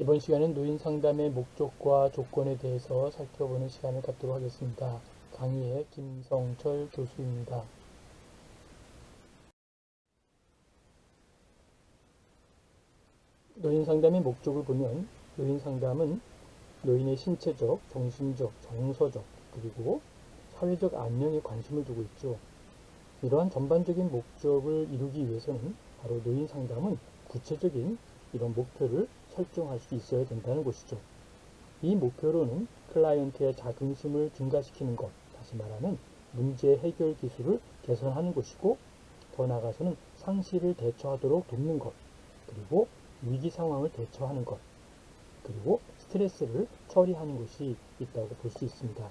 이번 시간은 노인 상담의 목적과 조건에 대해서 살펴보는 시간을 갖도록 하겠습니다. 강의의 김성철 교수입니다. 노인 상담의 목적을 보면 노인 상담은 노인의 신체적, 정신적, 정서적, 그리고 사회적 안녕에 관심을 두고 있죠. 이러한 전반적인 목적을 이루기 위해서는 바로 노인 상담은 구체적인 이런 목표를 설정할 수 있어야 된다는 것이죠. 이 목표로는 클라이언트의 자긍심을 증가시키는 것, 다시 말하면 문제 해결 기술을 개선하는 것이고, 더 나아가서는 상실을 대처하도록 돕는 것, 그리고 위기 상황을 대처하는 것, 그리고 스트레스를 처리하는 것이 있다고 볼 수 있습니다.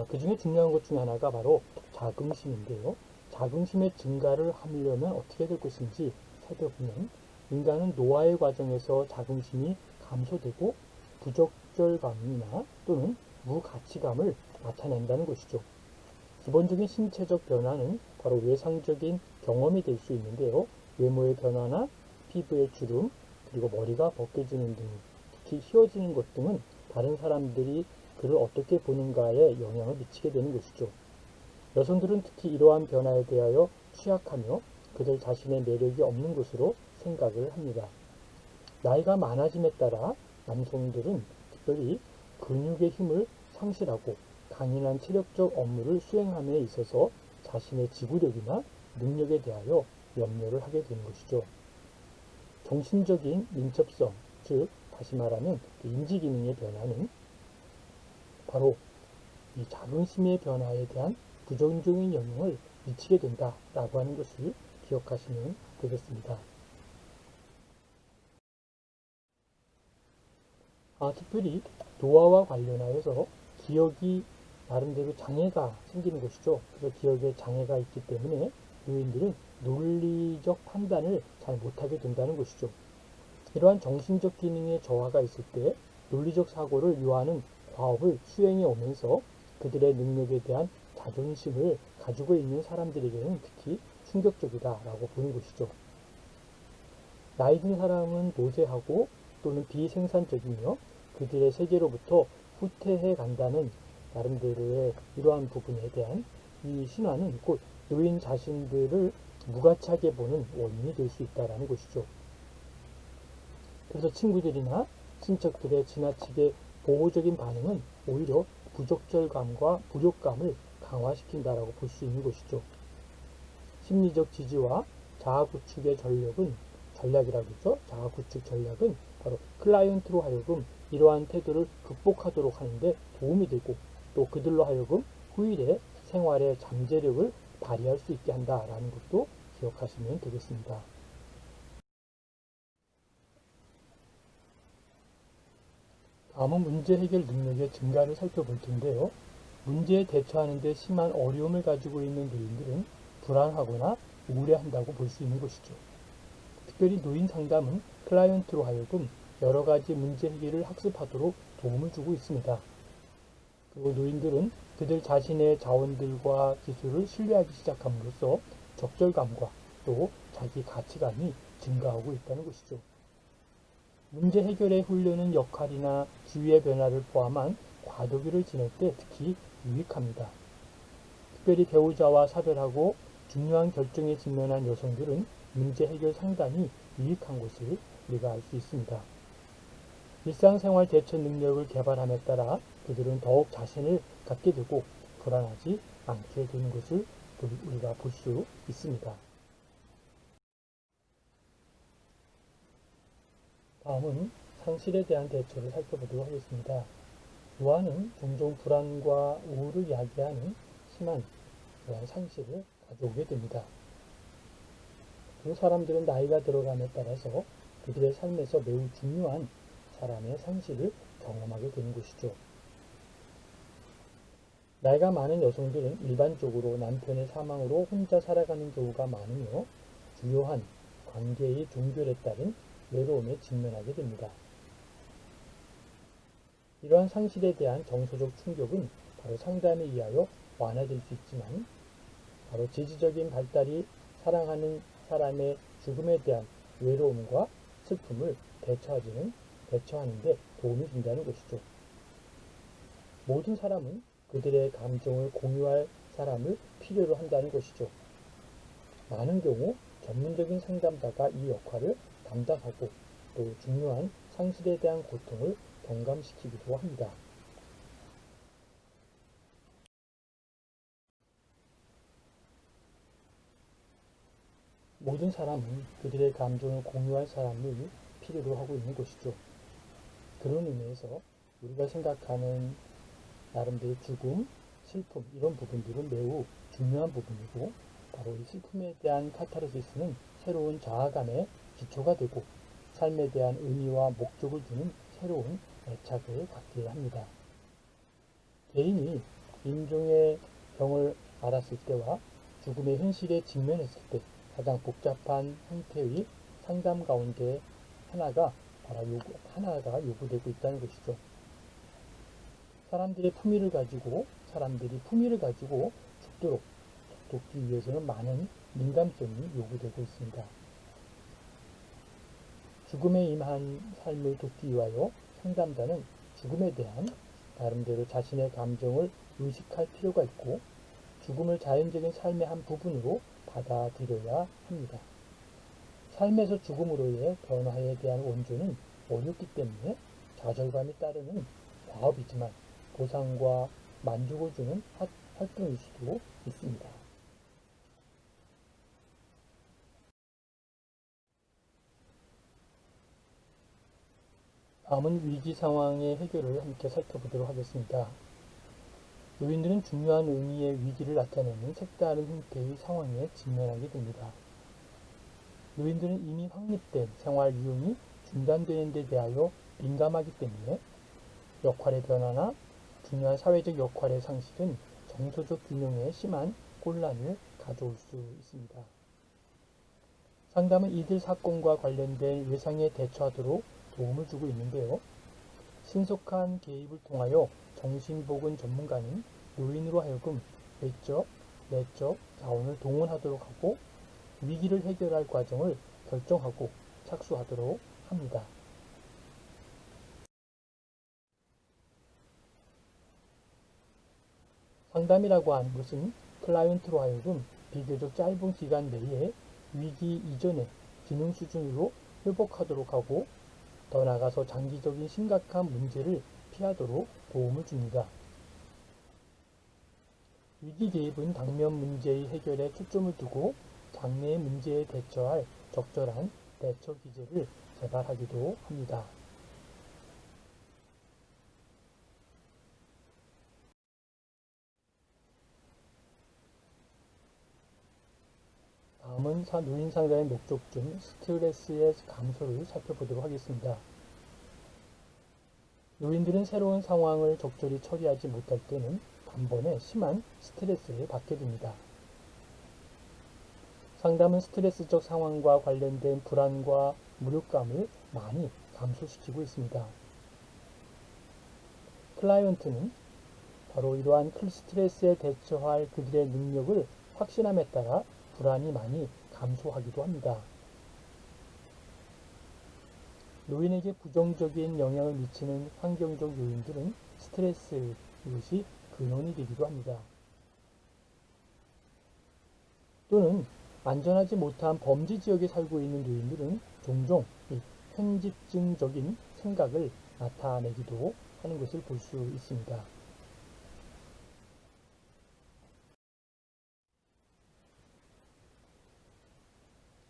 그 중에 중요한 것 중에 하나가 바로 자긍심인데요. 자긍심의 증가를 하려면 어떻게 될 것인지 살펴보면 인간은 노화의 과정에서 자긍심이 감소되고 부적절감이나 또는 무가치감을 나타낸다는 것이죠. 기본적인 신체적 변화는 바로 외상적인 경험이 될 수 있는데요. 외모의 변화나 피부의 주름, 그리고 머리가 벗겨지는 등, 특히 휘어지는 것 등은 다른 사람들이 그를 어떻게 보는가에 영향을 미치게 되는 것이죠. 여성들은 특히 이러한 변화에 대하여 취약하며 그들 자신의 매력이 없는 것으로 생각을 합니다. 나이가 많아짐에 따라 남성들은 특별히 근육의 힘을 상실하고 강인한 체력적 업무를 수행함에 있어서 자신의 지구력이나 능력에 대하여 염려를 하게 되는 것이죠. 정신적인 민첩성, 즉 다시 말하면 인지기능의 변화는 바로 이 자긍심의 변화에 대한 부정적인 영향을 미치게 된다라고 하는 것을 기억하시면 되겠습니다. 특별히 노화와 관련하여서 기억이 나름대로 장애가 생기는 것이죠. 그래서 기억에 장애가 있기 때문에 노인들은 논리적 판단을 잘 못하게 된다는 것이죠. 이러한 정신적 기능의 저하가 있을 때 논리적 사고를 요하는 과업을 수행해 오면서 그들의 능력에 대한 자존심을 가지고 있는 사람들에게는 특히 충격적이다라고 보는 것이죠. 나이 든 사람은 노쇠하고 또는 비생산적이며 그들의 세계로부터 후퇴해 간다는 나름대로의 이러한 부분에 대한 이 신화는 곧 노인 자신들을 무가치하게 보는 원인이 될 수 있다는 것이죠. 그래서 친구들이나 친척들의 지나치게 보호적인 반응은 오히려 부적절감과 무력감을 강화시킨다라고 볼 수 있는 것이죠. 심리적 지지와 자아구축의 전략이라고 했죠. 자아구축 전략은 바로 클라이언트로 하여금 이러한 태도를 극복하도록 하는데 도움이 되고 또 그들로 하여금 후일에 생활의 잠재력을 발휘할 수 있게 한다라는 것도 기억하시면 되겠습니다. 다음은 문제 해결 능력의 증가를 살펴볼 텐데요. 문제에 대처하는 데 심한 어려움을 가지고 있는 노인들은 불안하거나 우울해한다고 볼 수 있는 것이죠. 특별히 노인 상담은 클라이언트로 하여금 여러 가지 문제 해결을 학습하도록 도움을 주고 있습니다. 그리고 노인들은 그들 자신의 자원들과 기술을 신뢰하기 시작함으로써 적절감과 또 자기 가치감이 증가하고 있다는 것이죠. 문제 해결에 훈련은 역할이나 지위의 변화를 포함한 과도기를 지낼 때 특히 유익합니다. 특별히 배우자와 사별하고 중요한 결정에 직면한 여성들은 문제 해결 상담이 유익한 것을 우리가 알 수 있습니다. 일상생활 대처 능력을 개발함에 따라 그들은 더욱 자신을 갖게 되고 불안하지 않게 되는 것을 우리가 볼 수 있습니다. 다음은 상실에 대한 대처를 살펴보도록 하겠습니다. 노화는 종종 불안과 우울을 야기하는 심한 그런 상실을 가져오게 됩니다. 그 사람들은 나이가 들어감에 따라서 그들의 삶에서 매우 중요한 사람의 상실을 경험하게 되는 것이죠. 나이가 많은 여성들은 일반적으로 남편의 사망으로 혼자 살아가는 경우가 많으며 주요한 관계의 종결에 따른 외로움에 직면하게 됩니다. 이러한 상실에 대한 정서적 충격은 바로 상담에 의하여 완화될 수 있지만 바로 지지적인 발달이 사랑하는 사람의 죽음에 대한 외로움과 슬픔을 대처하지는 대처하는 데 도움이 된다는 것이죠. 모든 사람은 그들의 감정을 공유할 사람을 필요로 한다는 것이죠. 많은 경우 전문적인 상담자가 이 역할을 담당하고 또 중요한 상실에 대한 고통을 경감시키기도 합니다. 모든 사람은 그들의 감정을 공유할 사람을 필요로 하고 있는 것이죠. 그런 의미에서 우리가 생각하는 나름대로 죽음, 슬픔 이런 부분들은 매우 중요한 부분이고 바로 이 슬픔에 대한 카타르시스는 새로운 자아감의 기초가 되고 삶에 대한 의미와 목적을 주는 새로운 애착을 갖게 합니다. 개인이 인종의 병을 알았을 때와 죽음의 현실에 직면했을 때 가장 복잡한 형태의 상담 가운데 하나가 요구되고 있다는 것이죠. 사람들이 품위를 가지고 죽도록 돕기 위해서는 많은 민감성이 요구되고 있습니다. 죽음에 임한 삶을 돕기 위하여 상담자는 죽음에 대한 나름대로 자신의 감정을 의식할 필요가 있고 죽음을 자연적인 삶의 한 부분으로 받아들여야 합니다. 삶에서 죽음으로의 변화에 대한 원조는 어렵기 때문에 좌절감이 따르는 과업이지만 보상과 만족을 주는 활동일 수도 있습니다. 다음은 위기 상황의 해결을 함께 살펴보도록 하겠습니다. 노인들은 중요한 의미의 위기를 나타내는 색다른 형태의 상황에 직면하게 됩니다. 노인들은 이미 확립된 생활 유형이 중단되는 데 대하여 민감하기 때문에 역할의 변화나 중요한 사회적 역할의 상실은 정서적 균형에 심한 혼란을 가져올 수 있습니다. 상담은 이들 사건과 관련된 예상에 대처하도록 도움을 주고 있는데요. 신속한 개입을 통하여 정신보건 전문가는 노인으로 하여금 외적, 내적 자원을 동원하도록 하고 위기를 해결할 과정을 결정하고 착수하도록 합니다. 상담이라고 하는 것은 클라이언트로 하여금 비교적 짧은 기간 내에 위기 이전의 기능 수준으로 회복하도록 하고 더 나아가서 장기적인 심각한 문제를 피하도록 도움을 줍니다. 위기 개입은 당면 문제의 해결에 초점을 두고 장래의 문제에 대처할 적절한 대처 기제를 개발하기도 합니다. 다음은 노인 상담의 목적 중 스트레스의 감소를 살펴보도록 하겠습니다. 노인들은 새로운 상황을 적절히 처리하지 못할 때는 단번에 심한 스트레스를 받게 됩니다. 상담은 스트레스적 상황과 관련된 불안과 무력감을 많이 감소시키고 있습니다. 클라이언트는 바로 이러한 스트레스에 대처할 그들의 능력을 확신함에 따라 불안이 많이 감소하기도 합니다. 노인에게 부정적인 영향을 미치는 환경적 요인들은 스트레스 이것이 근원이 되기도 합니다. 또는 안전하지 못한 범죄 지역에 살고 있는 노인들은 종종 편집증적인 생각을 나타내기도 하는 것을 볼 수 있습니다.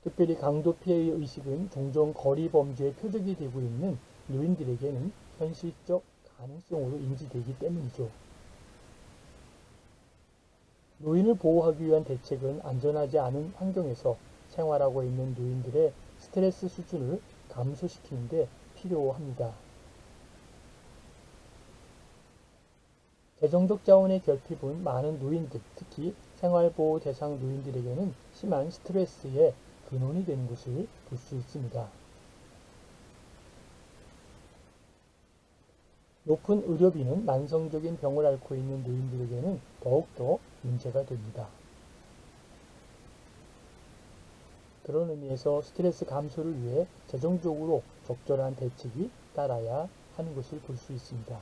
특별히 강도 피해 의식은 종종 거리 범죄의 표적이 되고 있는 노인들에게는 현실적 가능성으로 인지되기 때문이죠. 노인을 보호하기 위한 대책은 안전하지 않은 환경에서 생활하고 있는 노인들의 스트레스 수준을 감소시키는 데 필요합니다. 재정적 자원의 결핍은 많은 노인들, 특히 생활보호 대상 노인들에게는 심한 스트레스의 근원이 되는 것을 볼 수 있습니다. 높은 의료비는 만성적인 병을 앓고 있는 노인들에게는 더욱더 문제가 됩니다. 그런 의미에서 스트레스 감소를 위해 재정적으로 적절한 대책이 따라야 하는 것을 볼 수 있습니다.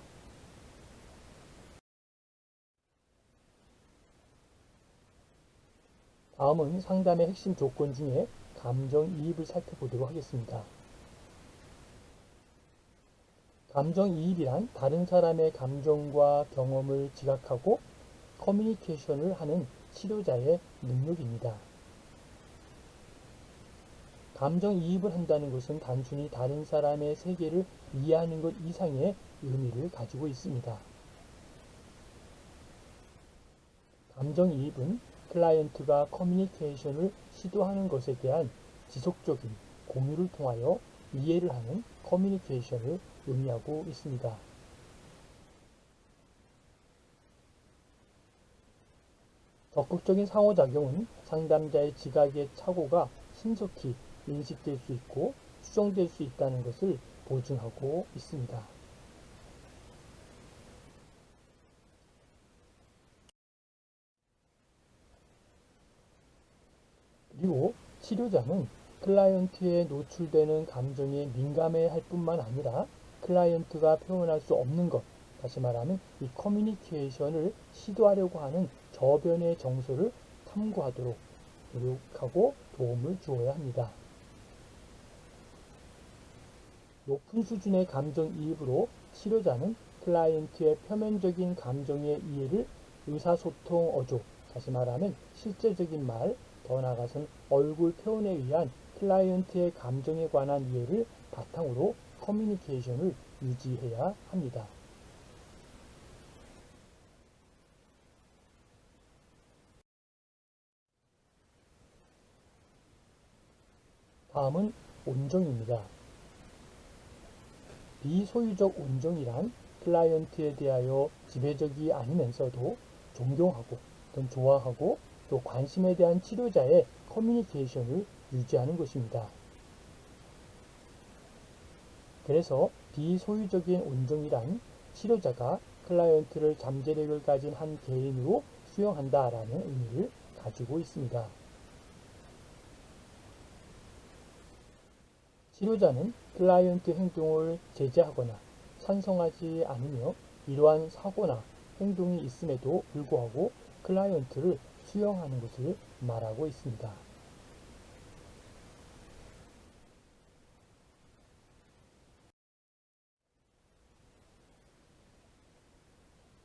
다음은 상담의 핵심 조건 중에 감정이입을 살펴보도록 하겠습니다. 감정이입이란 다른 사람의 감정과 경험을 지각하고 커뮤니케이션을 하는 치료자의 능력입니다. 감정이입을 한다는 것은 단순히 다른 사람의 세계를 이해하는 것 이상의 의미를 가지고 있습니다. 감정이입은 클라이언트가 커뮤니케이션을 시도하는 것에 대한 지속적인 공유를 통하여 이해를 하는 커뮤니케이션을 의미하고 있습니다. 적극적인 상호작용은 상담자의 지각의 착오가 신속히 인식될 수 있고 수정될 수 있다는 것을 보증하고 있습니다. 그리고 치료자는 클라이언트에 노출되는 감정에 민감해야 할 뿐만 아니라 클라이언트가 표현할 수 없는 것, 다시 말하면 이 커뮤니케이션을 시도하려고 하는 저변의 정서를 탐구하도록 노력하고 도움을 주어야 합니다. 높은 수준의 감정이입으로 치료자는 클라이언트의 표면적인 감정의 이해를 의사소통 어조, 다시 말하면 실제적인 말, 더 나아가서는 얼굴 표현에 의한 클라이언트의 감정에 관한 이해를 바탕으로 커뮤니케이션을 유지해야 합니다. 다음은 온정입니다. 비소유적 온정이란 클라이언트에 대하여 지배적이 아니면서도 존경하고 또는 좋아하고 또 관심에 대한 치료자의 커뮤니케이션을 유지하는 것입니다. 그래서 비소유적인 온정이란 치료자가 클라이언트를 잠재력을 가진 한 개인으로 수용한다라는 의미를 가지고 있습니다. 치료자는 클라이언트 행동을 제재하거나 찬성하지 않으며 이러한 사고나 행동이 있음에도 불구하고 클라이언트를 수용하는 것을 말하고 있습니다.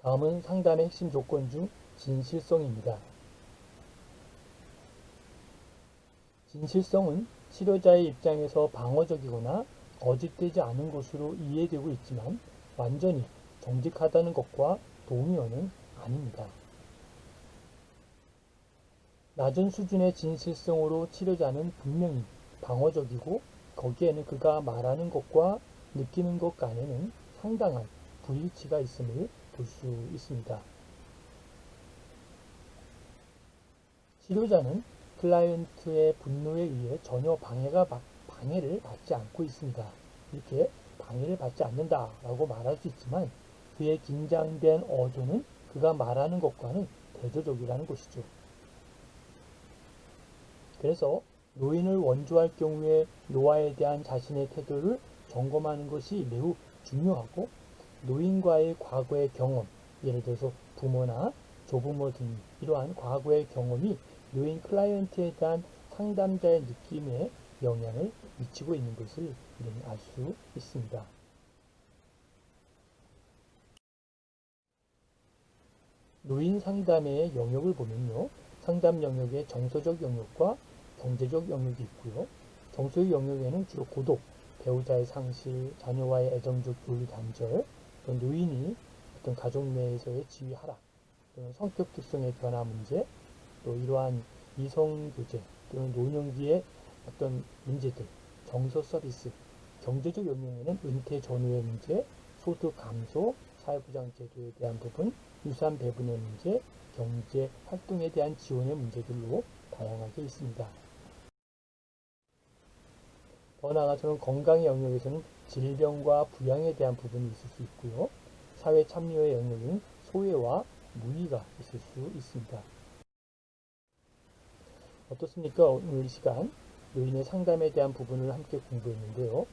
다음은 상담의 핵심 조건 중 진실성입니다. 진실성은 치료자의 입장에서 방어적이거나 거짓되지 않은 것으로 이해되고 있지만 완전히 정직하다는 것과 동의어는 아닙니다. 낮은 수준의 진실성으로 치료자는 분명히 방어적이고 거기에는 그가 말하는 것과 느끼는 것 간에는 상당한 불일치가 있음을 볼 수 있습니다. 치료자는 클라이언트의 분노에 의해 전혀 방해를 받지 않고 있습니다. 이렇게 방해를 받지 않는다라고 말할 수 있지만 그의 긴장된 어조는 그가 말하는 것과는 대조적이라는 것이죠. 그래서 노인을 원조할 경우에 노화에 대한 자신의 태도를 점검하는 것이 매우 중요하고 노인과의 과거의 경험, 예를 들어서 부모나 조부모 등 이러한 과거의 경험이 노인 클라이언트에 대한 상담자의 느낌에 영향을 미치고 있는 것을 알 수 있습니다. 노인 상담의 영역을 보면요. 상담 영역에 정서적 영역과 경제적 영역이 있고요. 정서적 영역에는 주로 고독, 배우자의 상실, 자녀와의 애정적 교류 단절, 또 노인이 어떤 가족 내에서의 지위 하락, 또는 성격 특성의 변화 문제, 또 이러한 이성 교제, 또는 노년기의 어떤 문제들, 정서 서비스, 경제적 영역에는 은퇴 전후의 문제, 소득 감소, 사회보장 제도에 대한 부분, 유산 배분의 문제, 경제 활동에 대한 지원의 문제들로 다양하게 있습니다. 더 나아가서는 건강의 영역에서는 질병과 부양에 대한 부분이 있을 수 있고요. 사회 참여의 영역은 소외와 무의가 있을 수 있습니다. 어떻습니까? 오늘 이 시간 노인의 상담에 대한 부분을 함께 공부했는데요.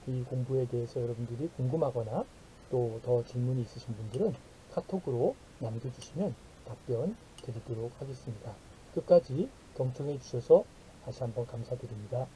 이 공부에 대해서 여러분들이 궁금하거나 또 더 질문이 있으신 분들은 카톡으로 남겨주시면 답변 드리도록 하겠습니다. 끝까지 경청해 주셔서 다시 한번 감사드립니다.